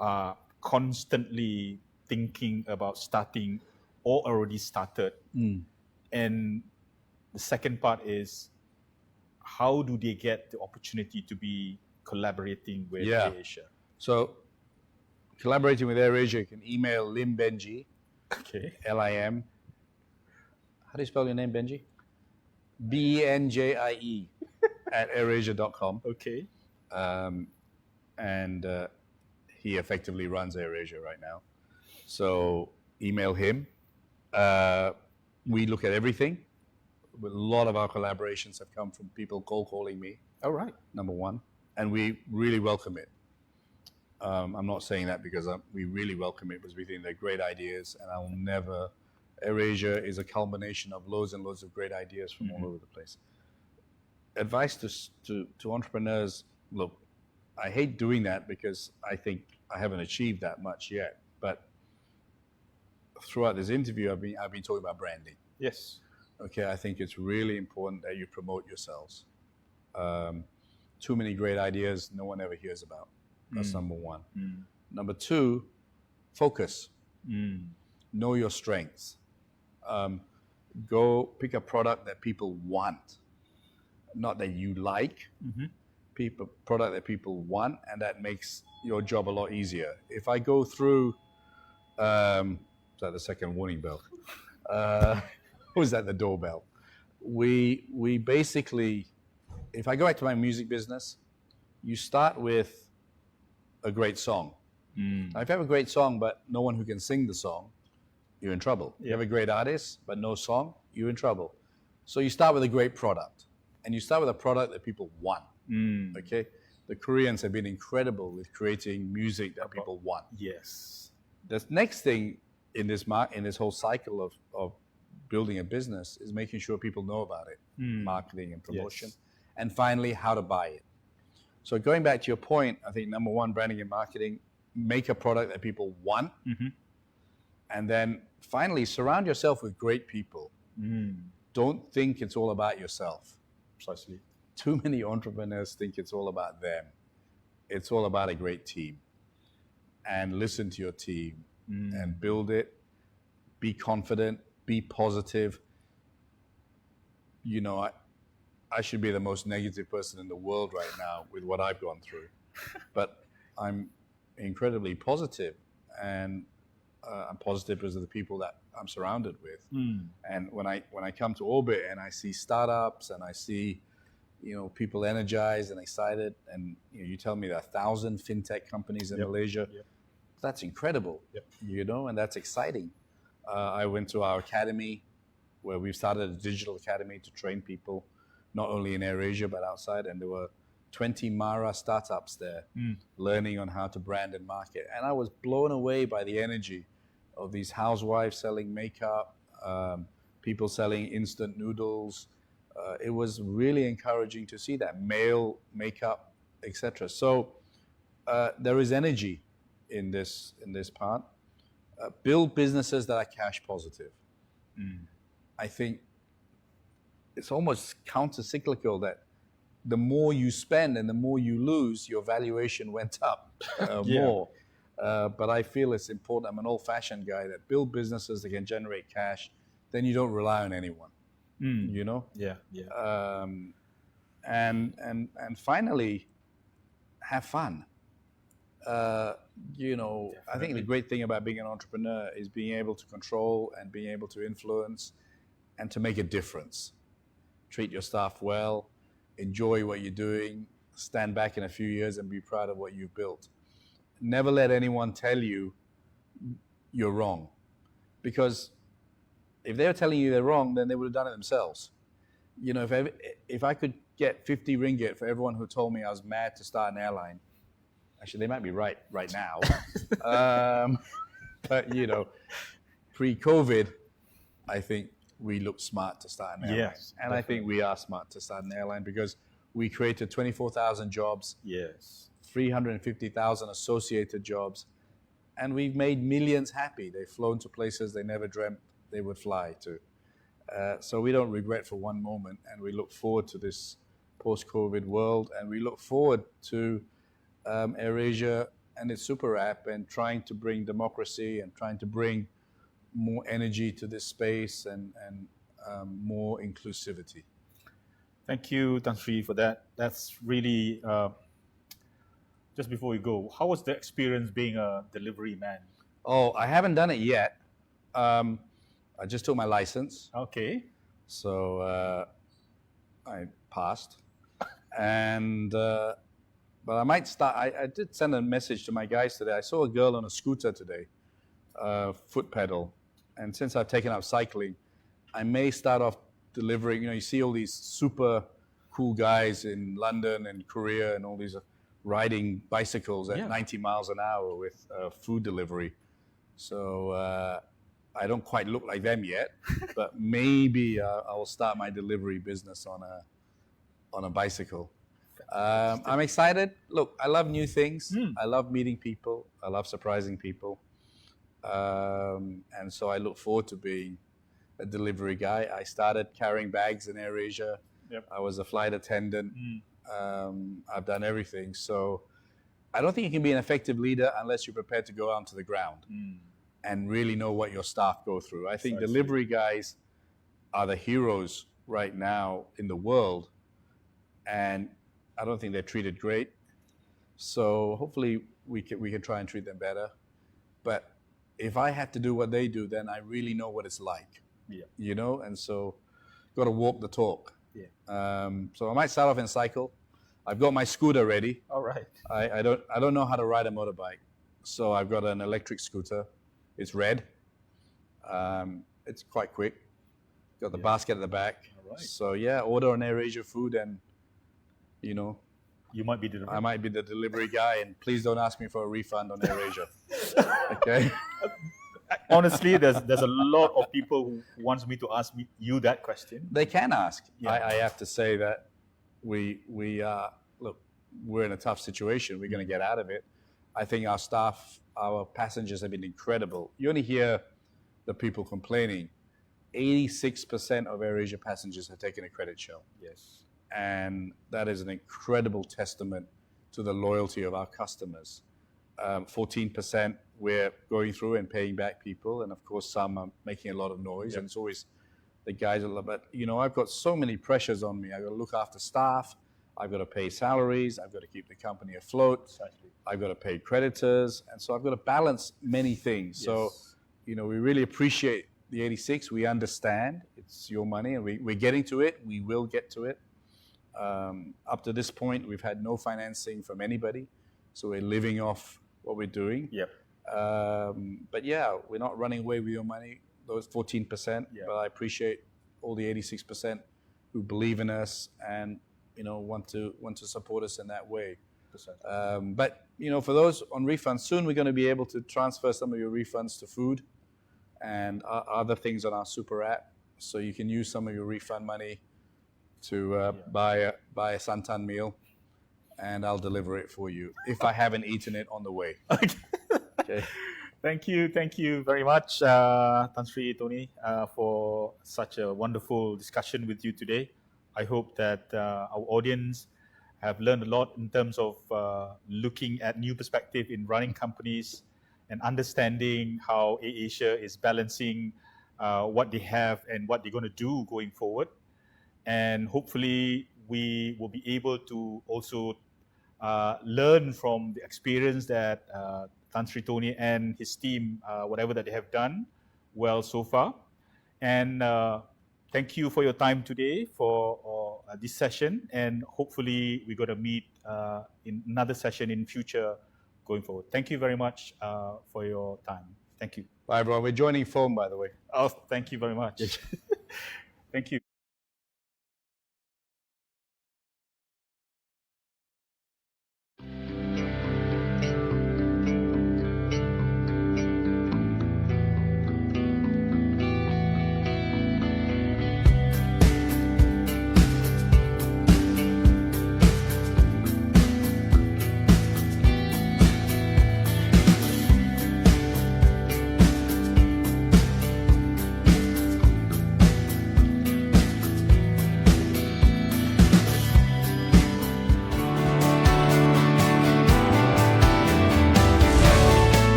are constantly thinking about starting or already started? And the second part is, how do they get the opportunity to be collaborating with AirAsia? So collaborating with AirAsia, you can email Lim Benji. Okay. Lim. How do you spell your name, Benji? Benjie at airasia.com. Okay. And he effectively runs AirAsia right now. So email him. We look at everything. A lot of our collaborations have come from people cold calling me. All right. Number one. And we really welcome it. I'm not saying that because we really welcome it because we think they're great ideas, and AirAsia is a culmination of loads and loads of great ideas from all over the place. Advice to entrepreneurs, look, I hate doing that because I think I haven't achieved that much yet, but throughout this interview, I've been talking about branding. Yes. Okay, I think it's really important that you promote yourselves. Too many great ideas no one ever hears about. That's number one. Number two, focus. Know your strengths. Go pick a product that people want, not that you like. Product that people want, and that makes your job a lot easier. If I go through, is that the second warning bell? Was that the doorbell? We basically, if I go back to my music business, you start with a great song. Now, if you have a great song but no one who can sing the song, you're in trouble. You have a great artist but no song, you're in trouble. So you start with a great product, and you start with a product that people want. Okay, the Koreans have been incredible with creating music that people want. Yes. The next thing in this whole cycle of building a business is making sure people know about it, marketing and promotion, and finally how to buy it. So going back to your point, I think number one, branding and marketing, make a product that people want, and then finally surround yourself with great people. Don't think it's all about yourself. Precisely. Too many entrepreneurs think it's all about them. It's all about a great team. And listen to your team and build it. Be confident. Be positive. I should be the most negative person in the world right now with what I've gone through. But I'm incredibly positive, and I'm positive because of the people that I'm surrounded with. And when I come to Orbit and I see startups and I see people energized and excited, and you tell me there are 1,000 fintech companies in Malaysia, that's incredible. And that's exciting. I went to our academy where we've started a digital academy to train people, not only in AirAsia but outside, and there were 20 Mara startups there learning on how to brand and market. And I was blown away by the energy of these housewives selling makeup, people selling instant noodles. It was really encouraging to see that, male makeup, etc. So there is energy in this part. Build businesses that are cash positive. I think it's almost counter-cyclical that the more you spend and the more you lose, your valuation went up more. But I feel it's important. I'm an old-fashioned guy that build businesses that can generate cash. Then you don't rely on anyone. You know. And finally, have fun. You know, I think the great thing about being an entrepreneur is being able to control and being able to influence and to make a difference. Treat your staff well, enjoy what you're doing, stand back in a few years and be proud of what you've built. Never let anyone tell you you're wrong. Because if they're telling you they're wrong, then they would have done it themselves. You know, if I could get 50 ringgit for everyone who told me I was mad to start an airline, actually, they might be right now. But, you know, pre-COVID, I think we looked smart to start an airline. Yes, and I think we are smart to start an airline because we created 24,000 jobs, 350,000 associated jobs, and we've made millions happy. They've flown to places they never dreamt they would fly to. So we don't regret for one moment, and we look forward to this post-COVID world, and we look forward to AirAsia and its super app and trying to bring democracy and trying to bring more energy to this space and more inclusivity. Thank you, Tan Sri, for that. That's really, just before we go, how was the experience being a delivery man? Oh, I haven't done it yet. I just took my license. Okay. So I passed. And but I might start. I did send a message to my guys today. I saw a girl on a scooter today, foot pedal. And since I've taken up cycling, I may start off delivering. You know, you see all these super cool guys in London and Korea and all these riding bicycles at 90 miles an hour with food delivery. So I don't quite look like them yet, but maybe I will start my delivery business on a bicycle. I'm excited. Look, I love new things. I love meeting people. I love surprising people. And so I look forward to being a delivery guy. I started carrying bags in AirAsia. I was a flight attendant. I've done everything. So I don't think you can be an effective leader unless you're prepared to go out to the ground and really know what your staff go through. I think delivery guys are the heroes right now in the world, and I don't think they're treated great. So hopefully we can try and treat them better. But if I have to do what they do, then I really know what it's like. You know, and so got to walk the talk. So I might start off in cycle. I've got my scooter ready. All right. I don't know how to ride a motorbike, so I've got an electric scooter. It's red. It's quite quick. Got the basket at the back. All right. So yeah, order on AirAsia food, and you know, you might be I might be the delivery guy, and please don't ask me for a refund on AirAsia. Okay. Honestly, there's a lot of people who wants me to ask you that question. They can ask. I have to say that we look, we're in a tough situation. We're going to get out of it. I think our staff, our passengers have been incredible. You only hear the people complaining. 86% of AirAsia passengers have taken a credit show. Yes. And that is an incredible testament to the loyalty of our customers. 14% we're going through and paying back people, and of course some are making a lot of noise, and it's always the guys that, but you know, I've got so many pressures on me. I've got to look after staff, I've got to pay salaries, I've got to keep the company afloat, I've got to pay creditors, and so I've got to balance many things. So, you know, we really appreciate the 86. We understand it's your money, and we're getting to it. We will get to it. Up to this point, we've had no financing from anybody, so we're living off what we're doing. But yeah, we're not running away with your money, those 14%, but I appreciate all the 86% who believe in us and, you know, want to support us in that way. But, you know, for those on refunds, soon we're going to be able to transfer some of your refunds to food and other things on our super app. So you can use some of your refund money to buy a santan meal and I'll deliver it for you if I haven't eaten it on the way. Okay. Thank you very much, Tan Sri Tony, for such a wonderful discussion with you today. I hope that our audience have learned a lot in terms of looking at new perspective in running companies and understanding how AirAsia is balancing what they have and what they're going to do going forward. And hopefully we will be able to also learn from the experience that Tan Sri Tony and his team, whatever that they have done well so far. And thank you for your time today for this session. And hopefully we're going to meet in another session in future going forward. Thank you very much for your time. Thank you. Bye, everyone. We're joining phone, by the way. Oh, thank you very much. Thank you.